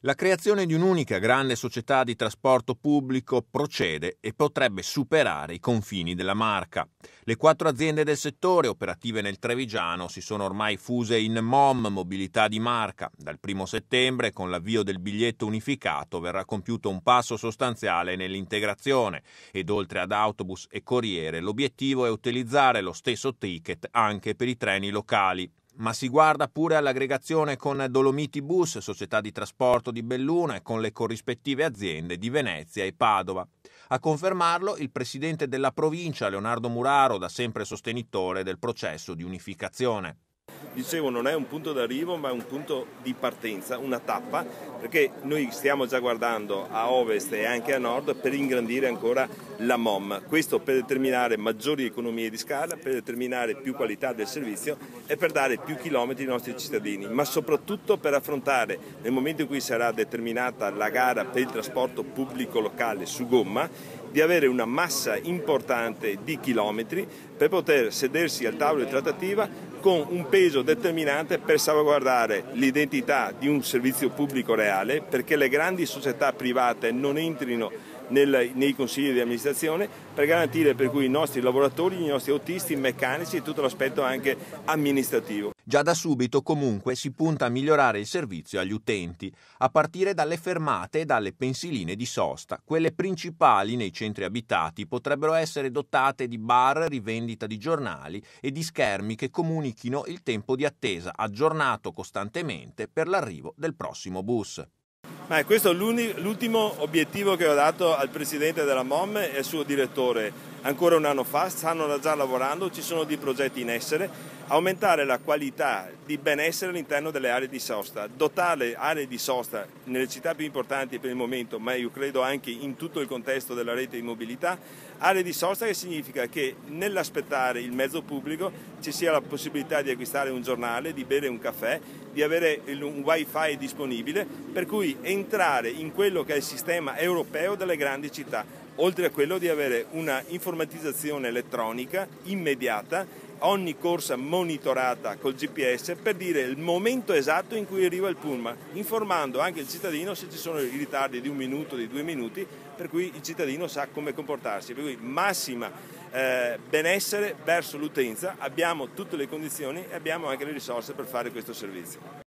La creazione di un'unica grande società di trasporto pubblico procede e potrebbe superare i confini della Marca. Le 4 aziende del settore operative nel Trevigiano si sono ormai fuse in MOM Mobilità di Marca. Dal 1 settembre, con l'avvio del biglietto unificato, verrà compiuto un passo sostanziale nell'integrazione ed oltre ad autobus e corriere l'obiettivo è utilizzare lo stesso ticket anche per i treni locali. Ma si guarda pure all'aggregazione con Dolomiti Bus, società di trasporto di Belluno, e con le corrispettive aziende di Venezia e Padova. A confermarlo il presidente della provincia, Leonardo Muraro, da sempre sostenitore del processo di unificazione. Dicevo, non è un punto d'arrivo ma è un punto di partenza, una tappa, perché noi stiamo già guardando a ovest e anche a nord per ingrandire ancora la MOM. Questo per determinare maggiori economie di scala, per determinare più qualità del servizio e per dare più chilometri ai nostri cittadini, ma soprattutto per affrontare, nel momento in cui sarà determinata la gara per il trasporto pubblico locale su gomma, di avere una massa importante di chilometri per poter sedersi al tavolo di trattativa con un peso determinante per salvaguardare l'identità di un servizio pubblico reale, perché le grandi società private non entrino nei consigli di amministrazione, per garantire per cui i nostri lavoratori, i nostri autisti, i meccanici e tutto l'aspetto anche amministrativo. Già da subito comunque si punta a migliorare il servizio agli utenti, a partire dalle fermate e dalle pensiline di sosta. Quelle principali nei centri abitati potrebbero essere dotate di bar, rivendita di giornali e di schermi che comunichino il tempo di attesa, aggiornato costantemente per l'arrivo del prossimo bus. Ma questo è l'ultimo obiettivo che ho dato al presidente della MOM e al suo direttore. Ancora un anno fa, stanno già lavorando, ci sono dei progetti in essere, aumentare la qualità di benessere all'interno delle aree di sosta, dotare aree di sosta nelle città più importanti per il momento, ma io credo anche in tutto il contesto della rete di mobilità, aree di sosta che significa che nell'aspettare il mezzo pubblico ci sia la possibilità di acquistare un giornale, di bere un caffè, di avere un wifi disponibile, per cui entrare in quello che è il sistema europeo delle grandi città, oltre a quello di avere una informatizzazione elettronica immediata, ogni corsa monitorata col GPS per dire il momento esatto in cui arriva il pullman, informando anche il cittadino se ci sono i ritardi di 1 minuto, di 2 minuti, per cui il cittadino sa come comportarsi, per cui massima benessere verso l'utenza, abbiamo tutte le condizioni e abbiamo anche le risorse per fare questo servizio.